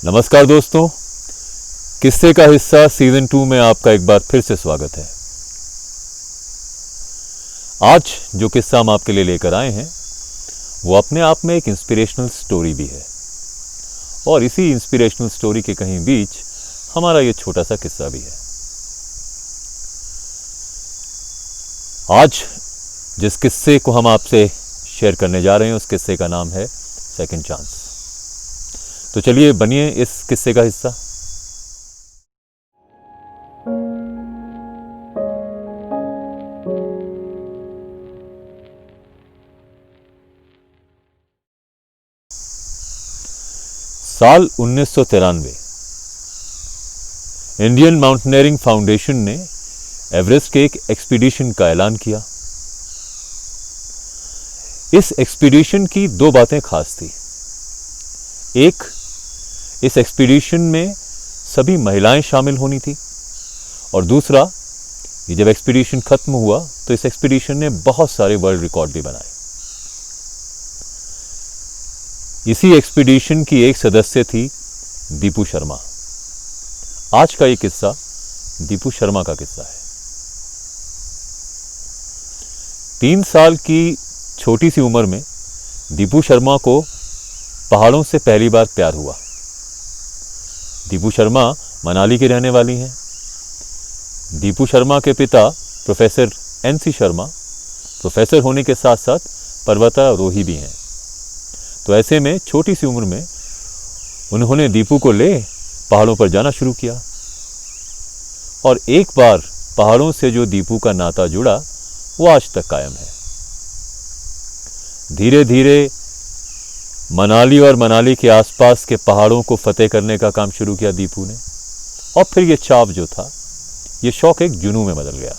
नमस्कार दोस्तों, किस्से का हिस्सा सीजन 2 में आपका एक बार फिर से स्वागत है। आज जो किस्सा हम आपके लिए लेकर आए हैं वो अपने आप में एक इंस्पिरेशनल स्टोरी भी है और इसी इंस्पिरेशनल स्टोरी के कहीं बीच हमारा ये छोटा सा किस्सा भी है। आज जिस किस्से को हम आपसे शेयर करने जा रहे हैं उस किस्से का नाम है सेकंड चांस। तो चलिए बनिए इस किस्से का हिस्सा। साल 1993 इंडियन माउंटेनियरिंग फाउंडेशन ने एवरेस्ट के एक एक्सपीडिशन का ऐलान किया। इस एक्सपीडिशन की दो बातें खास थी। एक, इस एक्सपीडिशन में सभी महिलाएं शामिल होनी थी और दूसरा, ये जब एक्सपीडिशन खत्म हुआ तो इस एक्सपीडिशन ने बहुत सारे वर्ल्ड रिकॉर्ड भी बनाए। इसी एक्सपीडिशन की एक सदस्य थी दीपू शर्मा। आज का ये किस्सा दीपू शर्मा का किस्सा है। 3 साल की छोटी सी उम्र में दीपू शर्मा को पहाड़ों से पहली बार प्यार हुआ। दीपू शर्मा मनाली की रहने वाली हैं। दीपू शर्मा के पिता प्रोफेसर NC शर्मा प्रोफेसर होने के साथ साथ पर्वतारोही भी हैं। तो ऐसे में छोटी सी उम्र में उन्होंने दीपू को ले पहाड़ों पर जाना शुरू किया और एक बार पहाड़ों से जो दीपू का नाता जुड़ा वो आज तक कायम है। धीरे धीरे मनाली और मनाली के आसपास के पहाड़ों को फतेह करने का काम शुरू किया दीपू ने और फिर ये चाव जो था, ये शौक एक जुनून में बदल गया।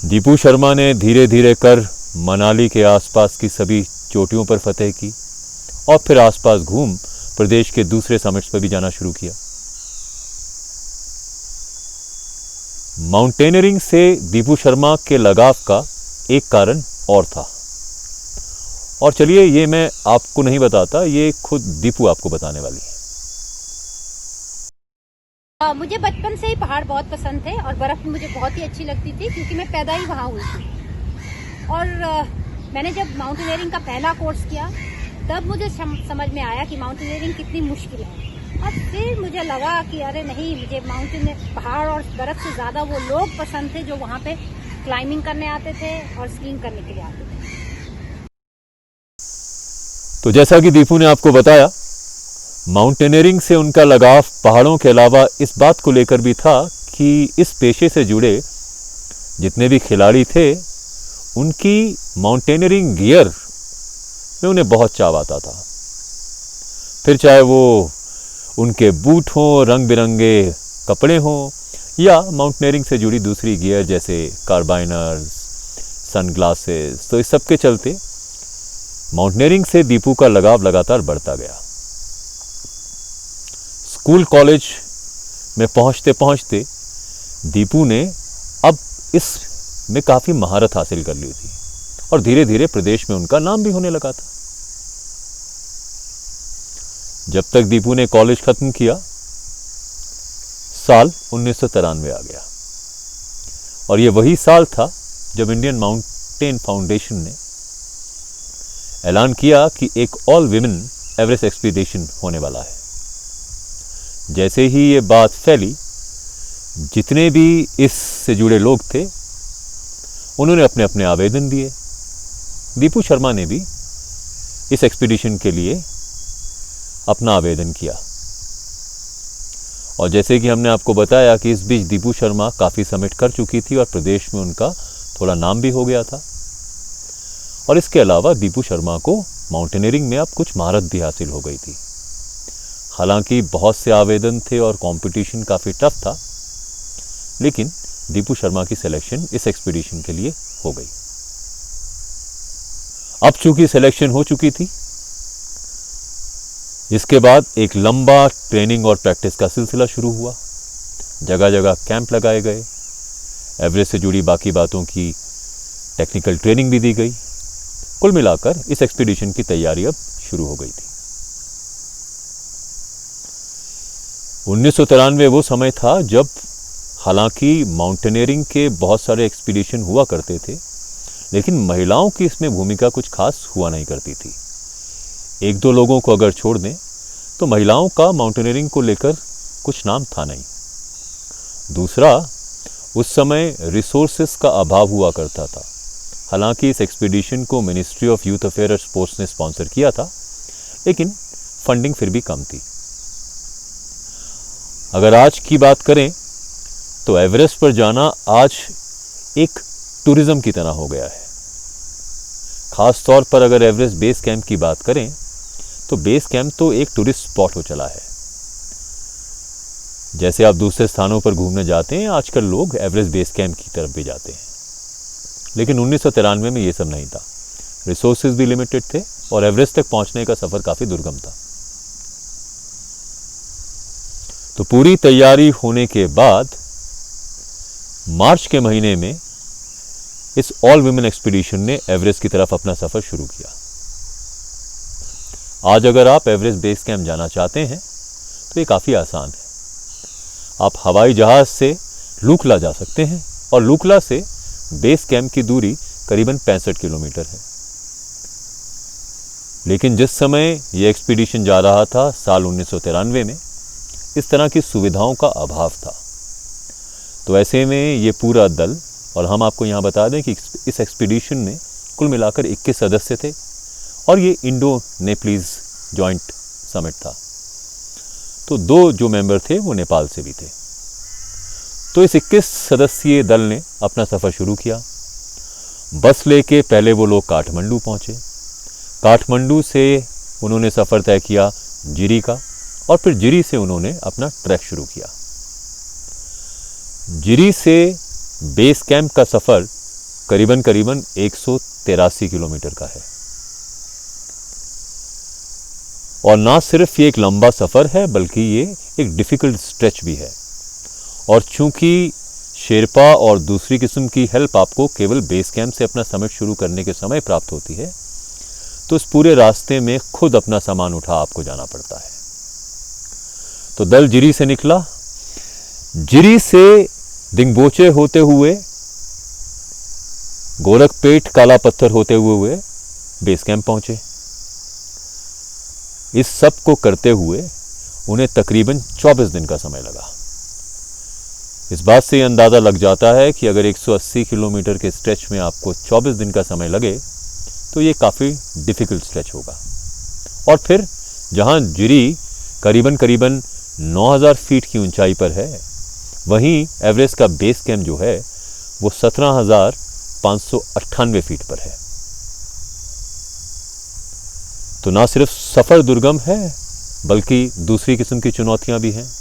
दीपू शर्मा ने धीरे धीरे कर मनाली के आसपास की सभी चोटियों पर फतेह की और फिर आसपास घूम प्रदेश के दूसरे समिट्स पर भी जाना शुरू किया। माउंटेनियरिंग से दीपू शर्मा के लगाव का एक कारण और था और चलिए ये मैं आपको नहीं बताता, ये खुद दीपू आपको बताने वाली है। मुझे बचपन से ही पहाड़ बहुत पसंद थे और बर्फ मुझे बहुत ही अच्छी लगती थी क्योंकि मैं पैदा ही वहाँ हुई थी। और मैंने जब माउंटेनियरिंग का पहला कोर्स किया तब मुझे समझ में आया कि माउंटेनियरिंग कितनी मुश्किल है। और फिर मुझे लगा कि अरे नहीं, मुझे पहाड़ और बर्फ से ज़्यादा वो लोग पसंद थे जो वहाँ पे क्लाइंबिंग करने आते थे और स्कीइंग करने के लिए आते थे। तो जैसा कि दीपू ने आपको बताया, माउंटेनियरिंग से उनका लगाव पहाड़ों के अलावा इस बात को लेकर भी था कि इस पेशे से जुड़े जितने भी खिलाड़ी थे उनकी माउंटेनियरिंग गियर में उन्हें बहुत चाव आता था। फिर चाहे वो उनके बूट हों, रंग बिरंगे कपड़े हों या माउंटेनियरिंग से जुड़ी दूसरी गियर जैसे कार्बाइनर्स, सनग्लासेस, तो इस सब के चलते माउंटेनियरिंग से दीपू का लगाव लगातार बढ़ता गया। स्कूल कॉलेज में पहुंचते पहुंचते दीपू ने अब इस में काफ़ी महारत हासिल कर ली थी और धीरे धीरे प्रदेश में उनका नाम भी होने लगा था। जब तक दीपू ने कॉलेज खत्म किया, साल 1993 आ गया और ये वही साल था जब इंडियन माउंटेन फाउंडेशन ने ऐलान किया कि एक ऑल विमेन एवरेस्ट एक्सपीडिशन होने वाला है। जैसे ही ये बात फैली, जितने भी इससे जुड़े लोग थे उन्होंने अपने अपने आवेदन दिए। दीपू शर्मा ने भी इस एक्सपीडिशन के लिए अपना आवेदन किया और जैसे कि हमने आपको बताया कि इस बीच दीपू शर्मा काफ़ी समिट कर चुकी थी और प्रदेश में उनका थोड़ा नाम भी हो गया था। और इसके अलावा दीपू शर्मा को माउंटेनियरिंग में अब कुछ महारत भी हासिल हो गई थी। हालांकि बहुत से आवेदन थे और कंपटीशन काफ़ी टफ था, लेकिन दीपू शर्मा की सिलेक्शन इस एक्सपीडिशन के लिए हो गई। अब चूंकि सिलेक्शन हो चुकी थी, इसके बाद एक लंबा ट्रेनिंग और प्रैक्टिस का सिलसिला शुरू हुआ। जगह जगह कैंप लगाए गए, एवरेस्ट से जुड़ी बाकी बातों की टेक्निकल ट्रेनिंग भी दी गई। कुल मिलाकर इस एक्सपीडिशन की तैयारी अब शुरू हो गई थी। 1993 वो समय था जब हालांकि माउंटेनियरिंग के बहुत सारे एक्सपीडिशन हुआ करते थे, लेकिन महिलाओं की इसमें भूमिका कुछ खास हुआ नहीं करती थी। एक दो लोगों को अगर छोड़ दें तो महिलाओं का माउंटेनियरिंग को लेकर कुछ नाम था नहीं। दूसरा, उस समय रिसोर्सेस का अभाव हुआ करता था। हालांकि इस एक्सपीडिशन को मिनिस्ट्री ऑफ यूथ अफेयर और स्पोर्ट्स ने स्पॉन्सर किया था, लेकिन फंडिंग फिर भी कम थी। अगर आज की बात करें तो एवरेस्ट पर जाना आज एक टूरिज्म की तरह हो गया है। खास तौर पर अगर एवरेस्ट बेस कैंप की बात करें तो बेस कैंप तो एक टूरिस्ट स्पॉट हो चला है। जैसे आप दूसरे स्थानों पर घूमने जाते हैं, आजकल लोग एवरेस्ट बेस कैंप की तरफ भी जाते हैं। लेकिन 1993 में ये सब नहीं था। रिसोर्सेज भी लिमिटेड थे और एवरेस्ट तक पहुंचने का सफर काफी दुर्गम था। तो पूरी तैयारी होने के बाद मार्च के महीने में इस ऑल वुमेन एक्सपीडिशन ने एवरेस्ट की तरफ अपना सफर शुरू किया। आज अगर आप एवरेस्ट बेस कैंप जाना चाहते हैं तो ये काफी आसान है। आप हवाई जहाज से लूकला जा सकते हैं और लूकला से बेस कैंप की दूरी करीबन 65 किलोमीटर है। लेकिन जिस समय यह एक्सपीडिशन जा रहा था साल 1993 में, इस तरह की सुविधाओं का अभाव था। तो ऐसे में ये पूरा दल, और हम आपको यहाँ बता दें कि इस एक्सपीडिशन में कुल मिलाकर 21 सदस्य थे और ये इंडो नेपालीज जॉइंट समिट था। तो 2 जो मेंबर थे वो नेपाल से भी थे। तो इस 21 सदस्यीय दल ने अपना सफ़र शुरू किया। बस लेके पहले वो लोग काठमांडू पहुँचे। काठमांडू से उन्होंने सफ़र तय किया जिरी का और फिर जिरी से उन्होंने अपना ट्रैक शुरू किया। जिरी से बेस कैंप का सफ़र करीबन 183 किलोमीटर का है। और ना सिर्फ ये एक लंबा सफ़र है बल्कि ये एक डिफ़िकल्ट स्ट्रेच भी है। और चूंकि शेरपा और दूसरी किस्म की हेल्प आपको केवल बेस कैंप से अपना समिट शुरू करने के समय प्राप्त होती है, तो इस पूरे रास्ते में खुद अपना सामान उठा आपको जाना पड़ता है। तो दल जिरी से निकला। जिरी से दिंगबोचे होते हुए, गोरखपेट, काला पत्थर होते हुए बेस कैंप पहुंचे। इस सब को करते हुए उन्हें तकरीबन 24 दिन का समय लगा। इस बात से अंदाज़ा लग जाता है कि अगर 180 किलोमीटर के स्ट्रेच में आपको 24 दिन का समय लगे तो ये काफ़ी डिफ़िकल्ट स्ट्रेच होगा। और फिर जहां जिरी करीबन 9000 फीट की ऊंचाई पर है, वहीं एवरेस्ट का बेस कैंप जो है वो 17,598 फीट पर है। तो ना सिर्फ सफ़र दुर्गम है बल्कि दूसरी किस्म की चुनौतियां भी हैं।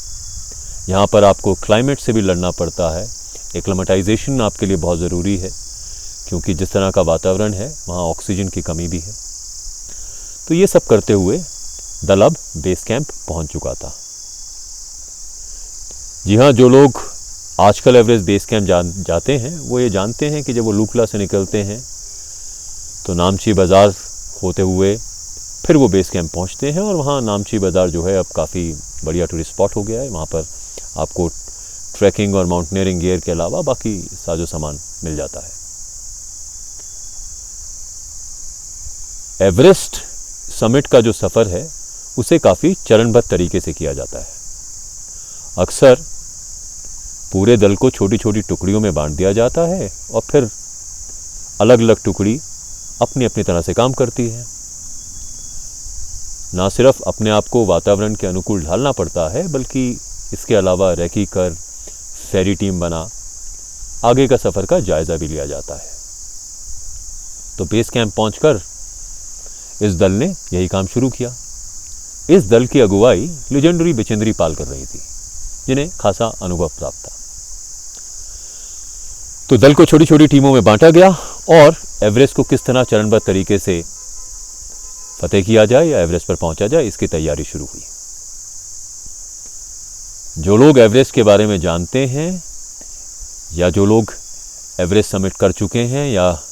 यहाँ पर आपको क्लाइमेट से भी लड़ना पड़ता है। एक्लिमेटाइजेशन आपके लिए बहुत ज़रूरी है क्योंकि जिस तरह का वातावरण है वहाँ ऑक्सीजन की कमी भी है। तो ये सब करते हुए दल अब बेस कैंप पहुँच चुका था। जी हाँ, जो लोग आजकल एवरेस्ट बेस कैंप जाते हैं वो ये जानते हैं कि जब वो लूकला से निकलते हैं तो नामची बाज़ार होते हुए फिर वो बेस कैंप पहुंचते हैं। और वहाँ नामची बाज़ार जो है अब काफ़ी बढ़िया टूरिस्ट स्पॉट हो गया है। वहाँ पर आपको ट्रैकिंग और माउंटेनियरिंग गियर के अलावा बाकी साजो सामान मिल जाता है। एवरेस्ट समिट का जो सफ़र है उसे काफ़ी चरणबद्ध तरीके से किया जाता है। अक्सर पूरे दल को छोटी छोटी टुकड़ियों में बांट दिया जाता है और फिर अलग अलग टुकड़ी अपनी अपनी तरह से काम करती है। ना सिर्फ अपने आप को वातावरण के अनुकूल ढालना पड़ता है बल्कि इसके अलावा रेकी कर, फेरी टीम बना आगे का सफ़र का जायज़ा भी लिया जाता है। तो बेस कैंप पहुंचकर इस दल ने यही काम शुरू किया। इस दल की अगुवाई लेजेंडरी बिचेंद्री पाल कर रही थी, जिन्हें खासा अनुभव प्राप्त था। तो दल को छोटी छोटी टीमों में बांटा गया और एवरेस्ट को किस तरह चरणबद्ध तरीके से फतेह किया जाए या एवरेस्ट पर पहुंचा जाए, इसकी तैयारी शुरू हुई। जो लोग एवरेस्ट के बारे में जानते हैं या जो लोग एवरेस्ट समिट कर चुके हैं या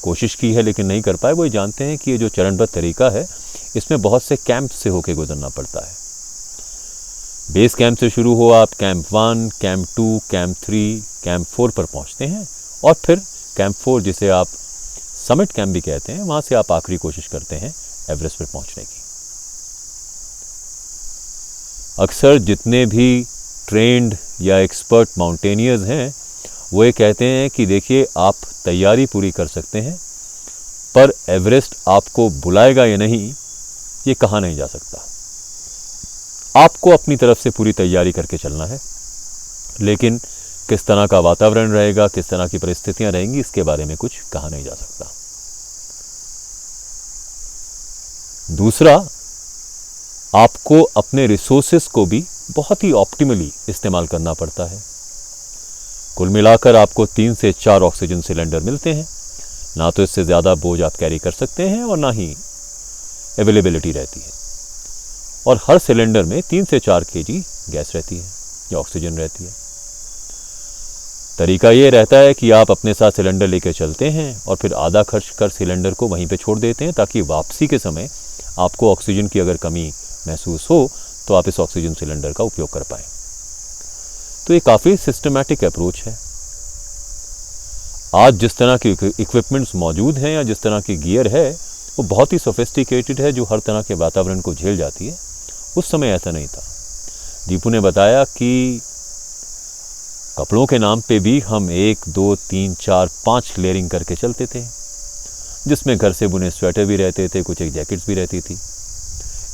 कोशिश की है लेकिन नहीं कर पाए, वो ये जानते हैं कि ये जो चरणबद्ध तरीका है इसमें बहुत से कैंप से होके गुजरना पड़ता है। बेस कैंप से शुरू हो आप कैंप 1, कैंप 2, कैंप 3, कैंप 4 पर पहुंचते हैं और फिर कैंप 4 जिसे आप समिट कैंप भी कहते हैं, वहां से आप आखिरी कोशिश करते हैं एवरेस्ट पर पहुंचने की। अक्सर जितने भी ट्रेंड या एक्सपर्ट माउंटेनियर्स हैं वो ये कहते हैं कि देखिए आप तैयारी पूरी कर सकते हैं पर एवरेस्ट आपको बुलाएगा या नहीं ये कहा नहीं जा सकता। आपको अपनी तरफ से पूरी तैयारी करके चलना है, लेकिन किस तरह का वातावरण रहेगा, किस तरह की परिस्थितियां रहेंगी, इसके बारे में कुछ कहा नहीं जा सकता। दूसरा, आपको अपने रिसोर्सेस को भी बहुत ही ऑप्टिमली इस्तेमाल करना पड़ता है। कुल मिलाकर आपको 3 से 4 ऑक्सीजन सिलेंडर मिलते हैं, ना तो इससे ज़्यादा बोझ आप कैरी कर सकते हैं और ना ही अवेलेबिलिटी रहती है। और हर सिलेंडर में 3 से 4 केजी गैस रहती है या ऑक्सीजन रहती है। तरीका ये रहता है कि आप अपने साथ सिलेंडर लेकर चलते हैं और फिर आधा खर्च कर सिलेंडर को वहीं पे छोड़ देते हैं ताकि वापसी के समय आपको ऑक्सीजन की अगर कमी महसूस हो तो आप इस ऑक्सीजन सिलेंडर का उपयोग कर पाएं। तो ये काफ़ी सिस्टमैटिक अप्रोच है। आज जिस तरह के इक्विपमेंट्स मौजूद हैं या जिस तरह की गियर है वो बहुत ही सोफिस्टिकेटेड है जो हर तरह के वातावरण को झेल जाती है। उस समय ऐसा नहीं था। दीपू ने बताया कि कपड़ों के नाम पे भी हम 1, 2, 3, 4, 5 लेयरिंग करके चलते थे, जिसमें घर से बुने स्वेटर भी रहते थे, कुछ एक जैकेट्स भी रहती थी।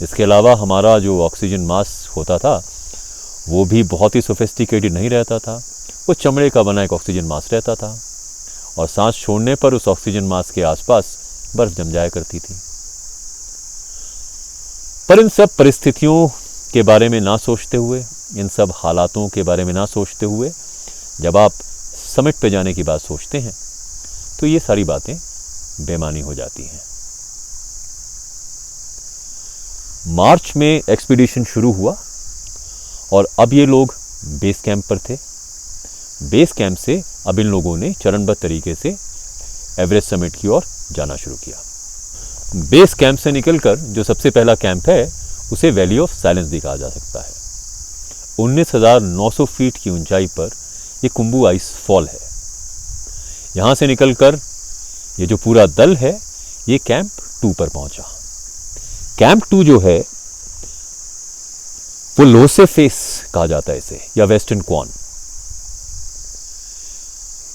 इसके अलावा हमारा जो ऑक्सीजन मास्क होता था वो भी बहुत ही सोफिस्टिकेटेड नहीं रहता था। वो चमड़े का बना एक ऑक्सीजन मास्क रहता था और सांस छोड़ने पर उस ऑक्सीजन मास्क के आसपास बर्फ जम जाया करती थी। पर इन सब परिस्थितियों के बारे में ना सोचते हुए, इन सब हालातों के बारे में ना सोचते हुए जब आप समिट पे जाने की बात सोचते हैं तो ये सारी बातें बेमानी हो जाती हैं। मार्च में एक्सपीडिशन शुरू हुआ और अब ये लोग बेस कैंप पर थे। बेस कैंप से अब इन लोगों ने चरणबद्ध तरीके से एवरेस्ट समिट की ओर जाना शुरू किया। बेस कैंप से निकलकर जो सबसे पहला कैंप है उसे वैली ऑफ साइलेंस भी कहा जा सकता है। 19,900 फीट की ऊंचाई पर ये कुंबू आइस फॉल है। यहां से निकलकर ये जो पूरा दल है ये कैंप 2 पर पहुंचा। कैंप 2 जो है वो लोसे फेस कहा जाता है इसे, या वेस्टर्न क्वान।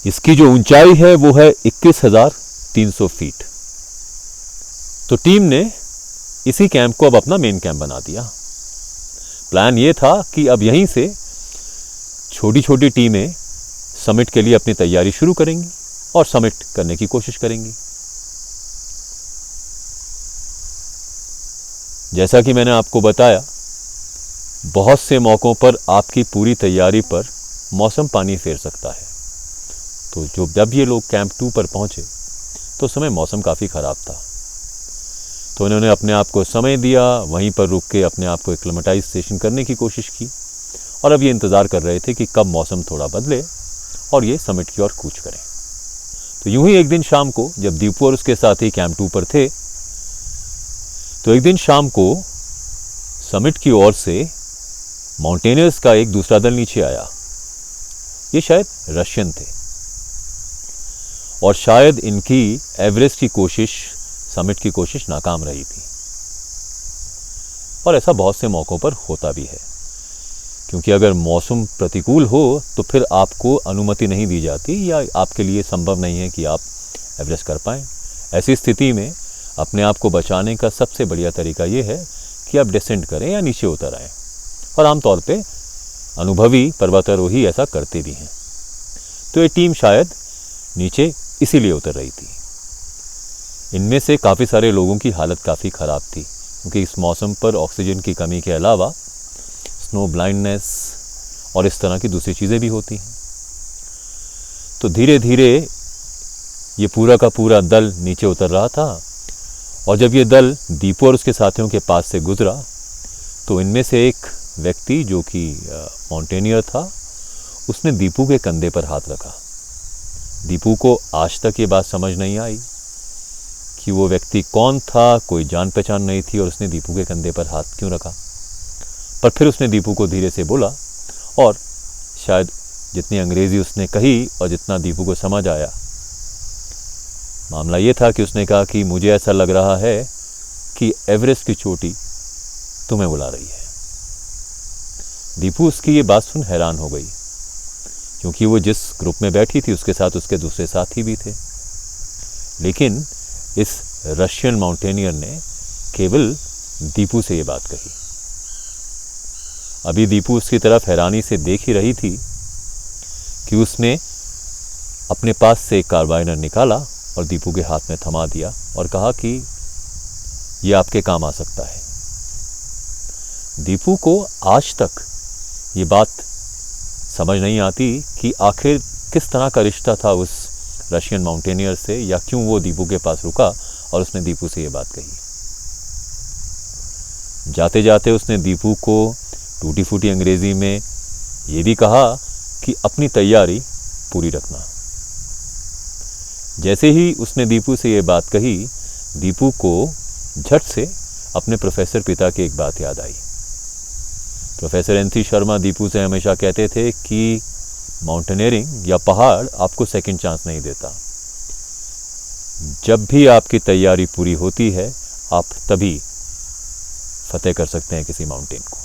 इसकी जो ऊंचाई है वो है 21,300 फीट। तो टीम ने इसी कैंप को अब अपना मेन कैंप बना दिया। प्लान ये था कि अब यहीं से छोटी छोटी टीमें समिट के लिए अपनी तैयारी शुरू करेंगी और समिट करने की कोशिश करेंगी। जैसा कि मैंने आपको बताया, बहुत से मौकों पर आपकी पूरी तैयारी पर मौसम पानी फेर सकता है। तो जब ये लोग कैंप 2 पर पहुंचे तो समय मौसम काफ़ी ख़राब था। तो इन्होंने अपने आप को समय दिया, वहीं पर रुक के अपने आप को एक्लिमेटाइजेशन करने की कोशिश की और अब ये इंतज़ार कर रहे थे कि कब मौसम थोड़ा बदले और ये समिट की ओर कूच करें। तो यूं ही एक दिन शाम को जब दीपू और उसके साथी कैंप 2 पर थे तो एक दिन शाम को समिट की ओर से माउंटेनियर्स का एक दूसरा दल नीचे आया। ये शायद रशियन थे और शायद इनकी एवरेस्ट की कोशिश, समिट की कोशिश नाकाम रही थी। और ऐसा बहुत से मौक़ों पर होता भी है, क्योंकि अगर मौसम प्रतिकूल हो तो फिर आपको अनुमति नहीं दी जाती या आपके लिए संभव नहीं है कि आप एवरेस्ट कर पाएँ। ऐसी स्थिति में अपने आप को बचाने का सबसे बढ़िया तरीका ये है कि आप डिसेंड करें या नीचे उतर आएँ, और आमतौर पे अनुभवी पर्वतारोही ऐसा करते भी हैं। तो ये टीम शायद नीचे इसीलिए उतर रही थी। इनमें से काफ़ी सारे लोगों की हालत काफ़ी ख़राब थी, क्योंकि इस मौसम पर ऑक्सीजन की कमी के अलावा स्नो ब्लाइंडनेस और इस तरह की दूसरी चीज़ें भी होती हैं। तो धीरे धीरे ये पूरा का पूरा दल नीचे उतर रहा था और जब ये दल दीपू और उसके साथियों के पास से गुजरा तो इनमें से एक व्यक्ति जो कि माउंटेनियर था, उसने दीपू के कंधे पर हाथ रखा। दीपू को आज तक ये बात समझ नहीं आई कि वो व्यक्ति कौन था, कोई जान पहचान नहीं थी और उसने दीपू के कंधे पर हाथ क्यों रखा। पर फिर उसने दीपू को धीरे से बोला और शायद जितनी अंग्रेज़ी उसने कही और जितना दीपू को समझ आया, मामला ये था कि उसने कहा कि मुझे ऐसा लग रहा है कि एवरेस्ट की चोटी तुम्हें बुला रही है। दीपू उसकी ये बात सुन हैरान हो गई, क्योंकि वो जिस ग्रुप में बैठी थी उसके साथ उसके दूसरे साथी भी थे, लेकिन इस रशियन माउंटेनियर ने केवल दीपू से ये बात कही। अभी दीपू उसकी तरफ हैरानी से देख ही रही थी कि उसने अपने पास से एक कार्बाइनर निकाला और दीपू के हाथ में थमा दिया और कहा कि यह आपके काम आ सकता है। दीपू को आज तक ये बात समझ नहीं आती कि आखिर किस तरह का रिश्ता था उस रशियन माउंटेनियर से, या क्यों वो दीपू के पास रुका और उसने दीपू से ये बात कही। जाते जाते उसने दीपू को टूटी फूटी अंग्रेजी में ये भी कहा कि अपनी तैयारी पूरी रखना। जैसे ही उसने दीपू से ये बात कही, दीपू को झट से अपने प्रोफेसर पिता की एक बात याद आई। Professor N C. शर्मा दीपू से हमेशा कहते थे कि माउंटेनियरिंग या पहाड़ आपको सेकंड चांस नहीं देता। जब भी आपकी तैयारी पूरी होती है, आप तभी फतेह कर सकते हैं किसी माउंटेन को।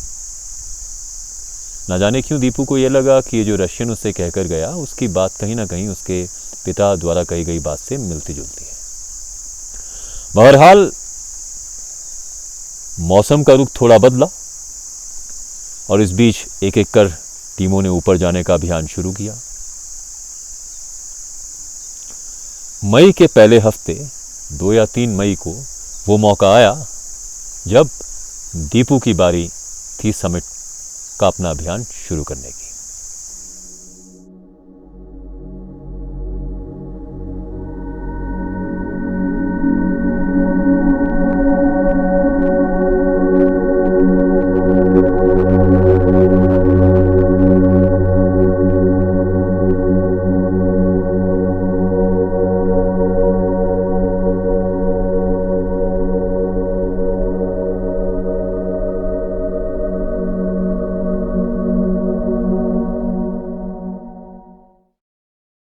ना जाने क्यों दीपू को यह लगा कि ये जो रशियन उससे कहकर गया, उसकी बात कहीं ना कहीं उसके पिता द्वारा कही गई बात से मिलती जुलती है। बहरहाल मौसम का रुख थोड़ा बदला और इस बीच एक एक कर टीमों ने ऊपर जाने का अभियान शुरू किया। मई के पहले हफ्ते 2 या 3 मई को वो मौका आया जब दीपू की बारी थी समिट का अपना अभियान शुरू करने की।